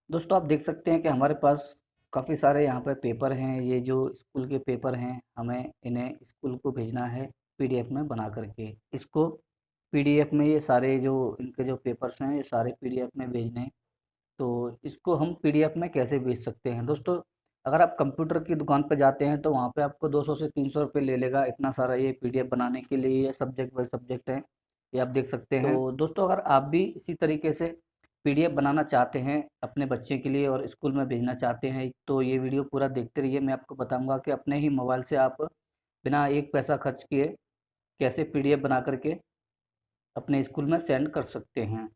दोस्तों आप देख सकते हैं कि हमारे पास काफ़ी सारे यहाँ पे पेपर हैं। ये जो स्कूल के पेपर हैं, हमें इन्हें स्कूल को भेजना है पीडीएफ में बना करके। इसको पीडीएफ में ये सारे जो इनके जो पेपर्स हैं, ये सारे पीडीएफ में भेजने हैं। तो इसको हम पीडीएफ में कैसे भेज सकते हैं दोस्तों? अगर आप कंप्यूटर की दुकान पर जाते हैं तो वहाँ पे आपको 200 से 300 रुपये ले लेगा इतना सारा ये पीडीएफ बनाने के लिए। ये सब्जेक्ट बाई सब्जेक्ट है, ये आप देख सकते हैं। तो दोस्तों अगर आप भी इसी तरीके से पीडीएफ बनाना चाहते हैं अपने बच्चे के लिए और स्कूल में भेजना चाहते हैं तो ये वीडियो पूरा देखते रहिए। मैं आपको बताऊंगा कि अपने ही मोबाइल से आप बिना एक पैसा खर्च किए कैसे पीडीएफ बना करके अपने स्कूल में सेंड कर सकते हैं।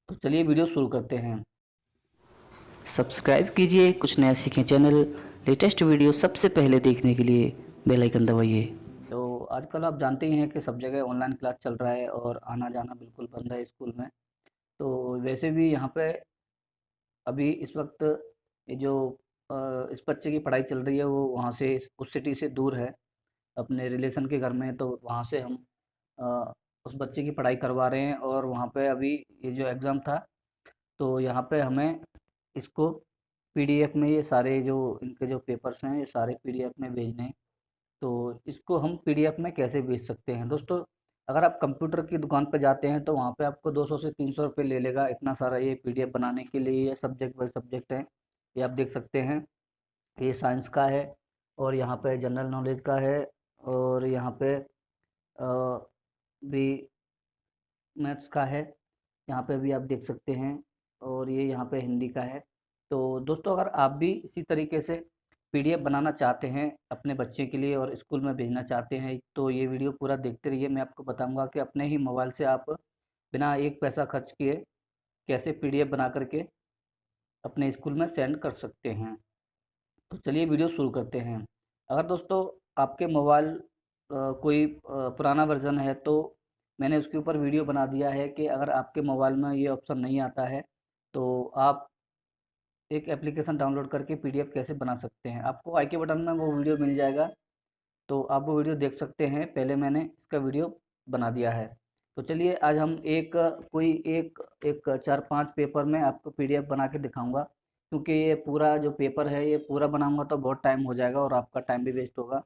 तो चलिए वीडियो शुरू करते हैं। सब्सक्राइब कीजिए कुछ नया सीखें चैनल। लेटेस्ट वीडियो सबसे पहले देखने के लिए बेल आइकन दबाइए। तो आजकल आप जानते ही हैं कि सब जगह ऑनलाइन क्लास चल रहा है और आना जाना बिल्कुल बंद है स्कूल में। तो वैसे भी यहाँ पे अभी इस वक्त ये जो इस बच्चे की पढ़ाई चल रही है वो वहाँ से उस सिटी से दूर है, अपने रिलेशन के घर में है। तो वहाँ से हम अ, उस बच्चे की पढ़ाई करवा रहे हैं और वहाँ पे अभी ये जो एग्ज़ाम था तो यहाँ पे हमें इसको पीडीएफ में ये सारे जो इनके जो पेपर्स हैं ये सारे पीडीएफ में भेजने हैं। तो इसको हम पीडीएफ में कैसे भेज सकते हैं दोस्तों? अगर आप कंप्यूटर की दुकान पर जाते हैं तो वहाँ पे आपको 200 से 300 रुपये ले लेगा इतना सारा ये पीडीएफ बनाने के लिए। ये सब्जेक्ट बाई सब्जेक्ट है, ये आप देख सकते हैं। ये साइंस का है और यहाँ पे जनरल नॉलेज का है और यहाँ पे भी मैथ्स का है, यहाँ पे भी आप देख सकते हैं। और ये यहाँ पे हिंदी का है। तो दोस्तों अगर आप भी इसी तरीके से पीडीएफ बनाना चाहते हैं अपने बच्चे के लिए और स्कूल में भेजना चाहते हैं तो ये वीडियो पूरा देखते रहिए। मैं आपको बताऊंगा कि अपने ही मोबाइल से आप बिना एक पैसा खर्च किए कैसे पीडीएफ बना करके अपने स्कूल में सेंड कर सकते हैं। तो चलिए वीडियो शुरू करते हैं। अगर दोस्तों आपके मोबाइल कोई पुराना वर्जन है तो मैंने उसके ऊपर वीडियो बना दिया है कि अगर आपके मोबाइल में ये ऑप्शन नहीं आता है तो आप एक एप्लीकेशन डाउनलोड करके पीडीएफ कैसे बना सकते हैं। आपको आई के बटन में वो वीडियो मिल जाएगा, तो आप वो वीडियो देख सकते हैं। पहले मैंने इसका वीडियो बना दिया है। तो चलिए आज हम कोई एक एक 4-5 पेपर में आपको पीडीएफ बना के दिखाऊंगा, क्योंकि ये पूरा जो पेपर है ये पूरा बनाऊंगा तो बहुत टाइम हो जाएगा और आपका टाइम भी वेस्ट होगा।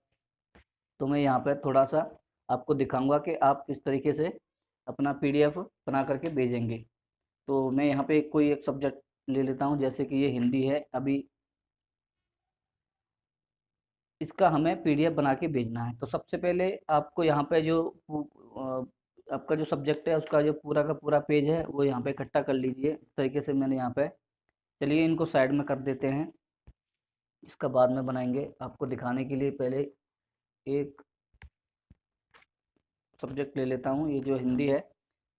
तो मैं यहाँ पे थोड़ा सा आपको दिखाऊंगा कि आप किस तरीके से अपना पीडीएफ बना करके भेजेंगे। तो मैं यहाँ पे कोई एक सब्जेक्ट ले लेता हूँ, जैसे कि ये हिंदी है। अभी इसका हमें पीडीएफ बना के भेजना है तो सबसे पहले आपको यहाँ पे जो आपका जो सब्जेक्ट है उसका जो पूरा का पूरा पेज है वो यहाँ पे इकट्ठा कर लीजिए। इस तरीके से मैंने यहाँ पे, चलिए इनको साइड में कर देते हैं, इसका बाद में बनाएंगे। आपको दिखाने के लिए पहले एक सब्जेक्ट ले लेता हूँ, ये जो हिंदी है।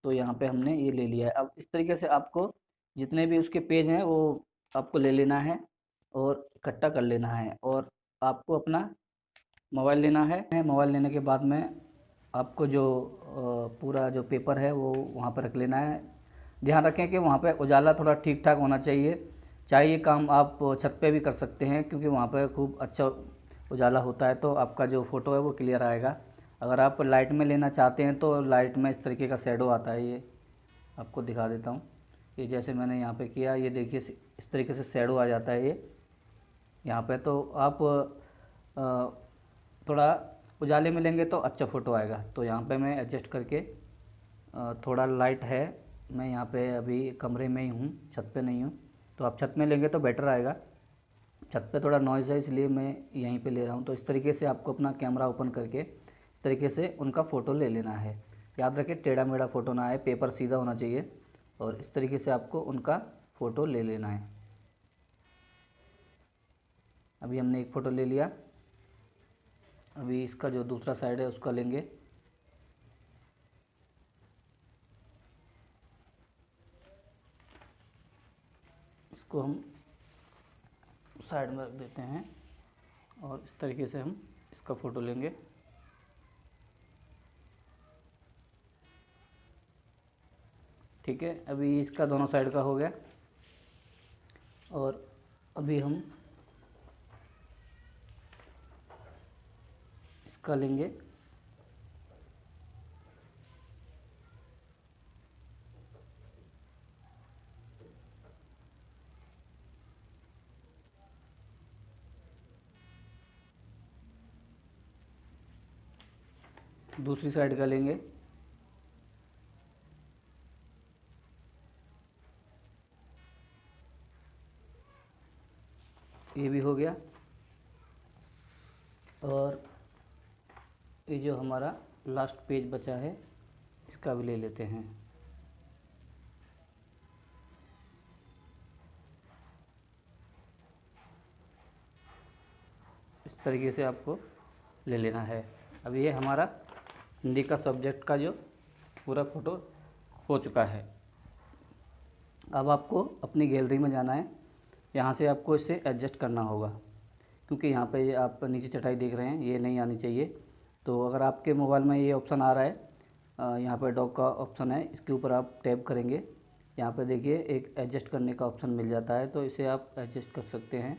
तो यहाँ पे हमने ये ले लिया है। अब इस तरीके से आपको जितने भी उसके पेज हैं वो आपको ले लेना है और इकट्ठा कर लेना है। और आपको अपना मोबाइल लेना है। मोबाइल लेने के बाद में आपको जो पूरा जो पेपर है वो वहाँ पर रख लेना है। ध्यान रखें कि वहाँ पे उजाला थोड़ा ठीक ठाक होना चाहिए। चाहे ये काम आप छत पे भी कर सकते हैं, क्योंकि वहाँ पे खूब अच्छा उजाला होता है तो आपका जो फ़ोटो है वो क्लियर आएगा। अगर आप लाइट में लेना चाहते हैं तो लाइट में इस तरीके का शेडो आता है, ये आपको दिखा देता हूँ। ये जैसे मैंने यहाँ पे किया, ये देखिए इस तरीके से शेडो आ जाता है ये यहाँ पे। तो आप थोड़ा उजाले में लेंगे तो अच्छा फ़ोटो आएगा। तो यहाँ पे मैं एडजस्ट करके थोड़ा लाइट है, मैं यहाँ पे अभी कमरे में ही हूँ, छत पे नहीं हूँ। तो आप छत में लेंगे तो बेटर आएगा। छत पे थोड़ा नॉइज़ है इसलिए मैं यहीं पे ले रहा हूँ। तो इस तरीके से आपको अपना कैमरा ओपन करके इस तरीके से उनका फ़ोटो ले लेना है। याद रखें टेढ़ा मेढ़ा फ़ोटो ना आए, पेपर सीधा होना चाहिए। और इस तरीके से आपको उनका फ़ोटो ले लेना है। अभी हमने एक फ़ोटो ले लिया। अभी इसका जो दूसरा साइड है उसका लेंगे। इसको हम साइड में रख देते हैं और इस तरीके से हम इसका फ़ोटो लेंगे। ठीक है, अभी इसका दोनों साइड का हो गया। और अभी हम इसका लेंगे। दूसरी साइड का लेंगे। ये भी हो गया। और ये जो हमारा लास्ट पेज बचा है इसका भी ले लेते हैं। इस तरीके से आपको ले लेना है। अब ये हमारा हिंदी का सब्जेक्ट का जो पूरा फ़ोटो हो चुका है। अब आपको अपनी गैलरी में जाना है। यहाँ से आपको इसे एडजस्ट करना होगा, क्योंकि यहाँ पे आप नीचे चटाई देख रहे हैं, ये नहीं आनी चाहिए। तो अगर आपके मोबाइल में ये ऑप्शन आ रहा है, यहाँ पर डॉक का ऑप्शन है, इसके ऊपर आप टैप करेंगे। यहाँ पे देखिए एक एडजस्ट करने का ऑप्शन मिल जाता है, तो इसे आप एडजस्ट कर सकते हैं।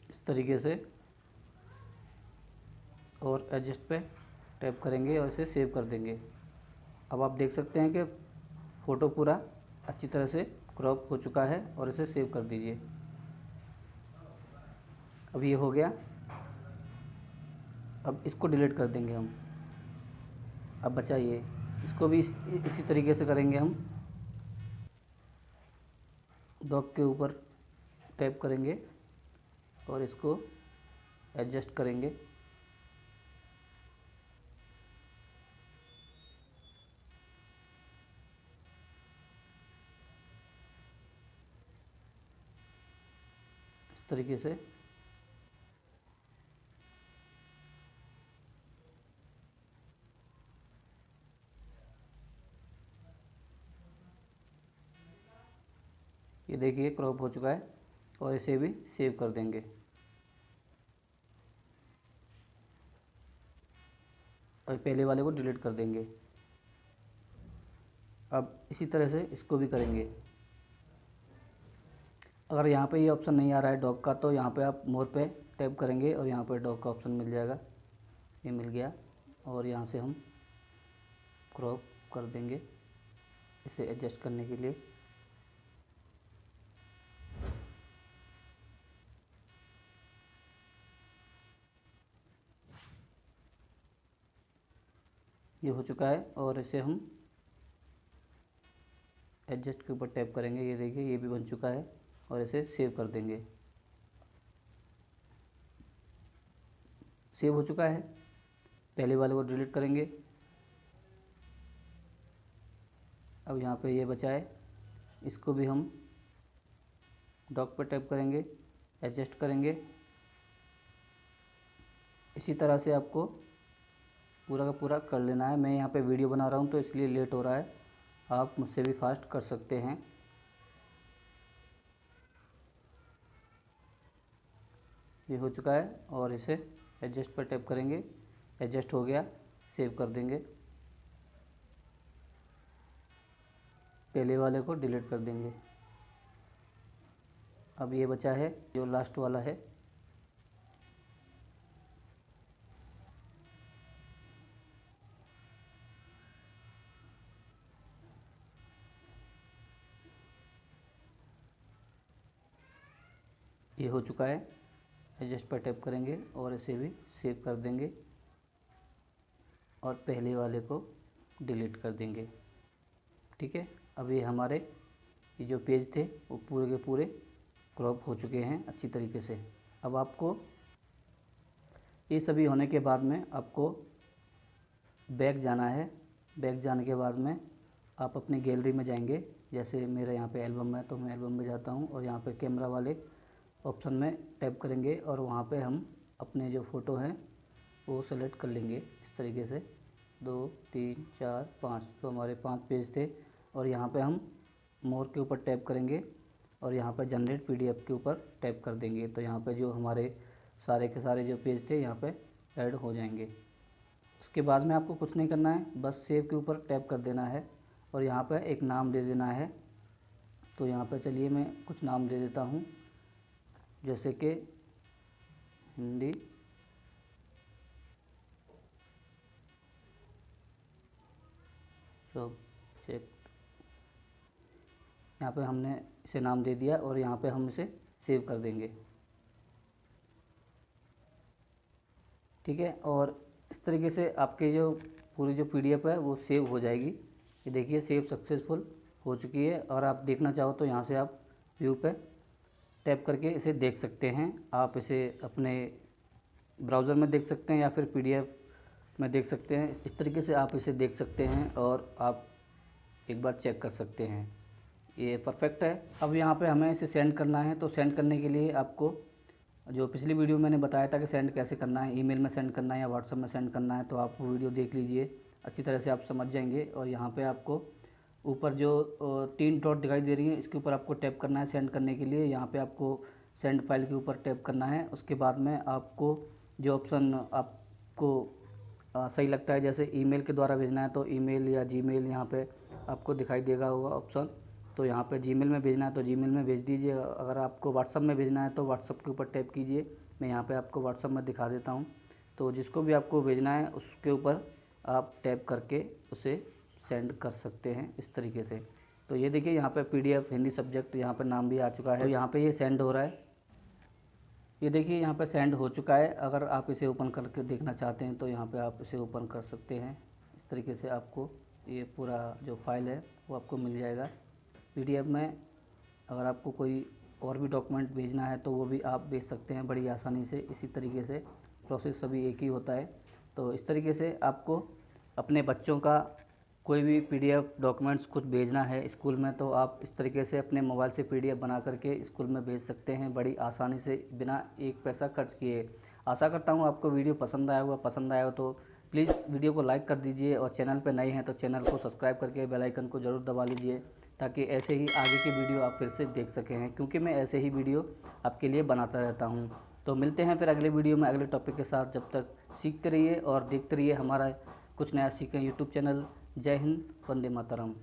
इस तरीके से, और एडजस्ट पे टैप करेंगे और इसे सेव कर देंगे। अब आप देख सकते हैं कि फ़ोटो पूरा अच्छी तरह से क्रॉप हो चुका है, और इसे सेव कर दीजिए। अब ये हो गया। अब इसको डिलीट कर देंगे हम। अब बचा ये, इसको भी इसी तरीके से करेंगे हम। डॉक के ऊपर टैप करेंगे और इसको एडजस्ट करेंगे। इस तरीके से। ये देखिए क्रॉप हो चुका है, और इसे भी सेव कर देंगे। और पहले वाले को डिलीट कर देंगे। अब इसी तरह से इसको भी करेंगे। अगर यहाँ पे ये ऑप्शन नहीं आ रहा है डॉग का, तो यहाँ पे आप मोर पे टैप करेंगे और यहाँ पे डॉग का ऑप्शन मिल जाएगा। ये मिल गया, और यहाँ से हम क्रॉप कर देंगे इसे एडजस्ट करने के लिए। ये हो चुका है, और इसे हम एडजस्ट के ऊपर टैप करेंगे। ये देखिए ये भी बन चुका है, और इसे सेव कर देंगे। सेव हो चुका है। पहले वाले को डिलीट करेंगे। अब यहाँ पे ये बचा है, इसको भी हम डॉक पर टैप करेंगे, एडजस्ट करेंगे। इसी तरह से आपको पूरा का पूरा कर लेना है। मैं यहाँ पे वीडियो बना रहा हूँ तो इसलिए लेट हो रहा है, आप मुझसे भी फास्ट कर सकते हैं। ये हो चुका है, और इसे एडजस्ट पर टैप करेंगे। एडजस्ट हो गया, सेव कर देंगे। पहले वाले को डिलीट कर देंगे। अब ये बचा है जो लास्ट वाला है। ये हो चुका है। एडजस्ट पर टैप करेंगे और इसे भी सेव कर देंगे, और पहले वाले को डिलीट कर देंगे। ठीक है। अब ये हमारे ये जो पेज थे वो पूरे के पूरे क्रॉप हो चुके हैं अच्छी तरीके से। अब आपको ये सभी होने के बाद में आपको बैक जाना है। बैक जाने के बाद में आप अपनी गैलरी में जाएंगे। जैसे मेरे यहाँ पे एल्बम है, तो मैं एल्बम में जाता हूँ, और यहाँ पे कैमरा वाले ऑप्शन में टैप करेंगे, और वहाँ पे हम अपने जो फ़ोटो हैं वो सेलेक्ट कर लेंगे। इस तरीके से 2 3 4 5, तो हमारे 5 पेज थे। और यहाँ पे हम मोर के ऊपर टैप करेंगे, और यहाँ पर जनरेट पीडीएफ के ऊपर टैप कर देंगे। तो यहाँ पे जो हमारे सारे के सारे जो पेज थे यहाँ पे ऐड हो जाएंगे। उसके बाद में आपको कुछ नहीं करना है, बस सेव के ऊपर टैप कर देना है, और यहाँ पर एक नाम दे देना है। तो यहाँ पर चलिए मैं कुछ नाम दे देता हूँ, जैसे कि हिंदी सब्जेक्ट, यहाँ पे हमने इसे नाम दे दिया और यहाँ पे हम इसे सेव कर देंगे। ठीक है, और इस तरीके से आपके जो पूरी जो PDF है वो सेव हो जाएगी। ये देखिए सेव सक्सेसफुल हो चुकी है, और आप देखना चाहो तो यहाँ से आप व्यू पे टैप करके इसे देख सकते हैं। आप इसे अपने ब्राउज़र में देख सकते हैं या फिर PDF में देख सकते हैं। इस तरीके से आप इसे देख सकते हैं और आप एक बार चेक कर सकते हैं, ये परफेक्ट है। अब यहाँ पे हमें इसे सेंड करना है, तो सेंड करने के लिए आपको जो पिछली वीडियो मैंने बताया था कि सेंड कैसे करना है, ईमेल में सेंड करना है या व्हाट्सएप में सेंड करना है, तो आप वो वीडियो देख लीजिए, अच्छी तरह से आप समझ जाएंगे। और यहाँ पे आपको ऊपर जो 3 डॉट दिखाई दे रही है, इसके ऊपर आपको टैप करना है सेंड करने के लिए। यहाँ पे आपको सेंड फाइल के ऊपर टैप करना है। उसके बाद में आपको जो ऑप्शन आपको सही लगता है, जैसे ईमेल के द्वारा भेजना है तो ईमेल या जीमेल यहाँ पे आपको दिखाई देगा होगा ऑप्शन, तो यहाँ पे जीमेल में भेजना है तो जीमेल में भेज दीजिए। अगर आपको व्हाट्सअप में भेजना है तो व्हाट्सअप के ऊपर टैप कीजिए। मैं यहाँ पे आपको व्हाट्सअप में दिखा देता हूँ। तो जिसको भी आपको भेजना है उसके ऊपर आप टैप करके उसे सेंड कर सकते हैं इस तरीके से। तो ये देखिए यहाँ पे PDF हिंदी सब्जेक्ट यहाँ पर नाम भी आ चुका है, तो यहाँ पर ये सेंड हो रहा है। ये देखिए यहाँ पर सेंड हो चुका है। अगर आप इसे ओपन करके देखना चाहते हैं तो यहाँ पर आप इसे ओपन कर सकते हैं। इस तरीके से आपको ये पूरा जो फाइल है वो आपको मिल जाएगा PDF में। अगर आपको कोई और भी डॉक्यूमेंट भेजना है तो वो भी आप भेज सकते हैं बड़ी आसानी से। इसी तरीके से प्रोसेस सभी एक ही होता है। तो इस तरीके से आपको अपने बच्चों का कोई भी PDF डॉक्यूमेंट्स कुछ भेजना है स्कूल में, तो आप इस तरीके से अपने मोबाइल से PDF बना करके स्कूल में भेज सकते हैं बड़ी आसानी से, बिना एक पैसा खर्च किए। आशा करता हूँ आपको वीडियो पसंद आया होगा। पसंद आया हो तो प्लीज़ वीडियो को लाइक कर दीजिए, और चैनल पर नए हैं तो चैनल को सब्सक्राइब करके बेल आइकन को ज़रूर दबा लीजिए, ताकि ऐसे ही आगे की वीडियो आप फिर से देख सकें हैं, क्योंकि मैं ऐसे ही वीडियो आपके लिए बनाता रहता हूं। तो मिलते हैं फिर अगले वीडियो में अगले टॉपिक के साथ। जब तक सीखते रहिए और देखते रहिए हमारा कुछ नया सीखें यूट्यूब चैनल। जय हिंद, वंदे मातरम।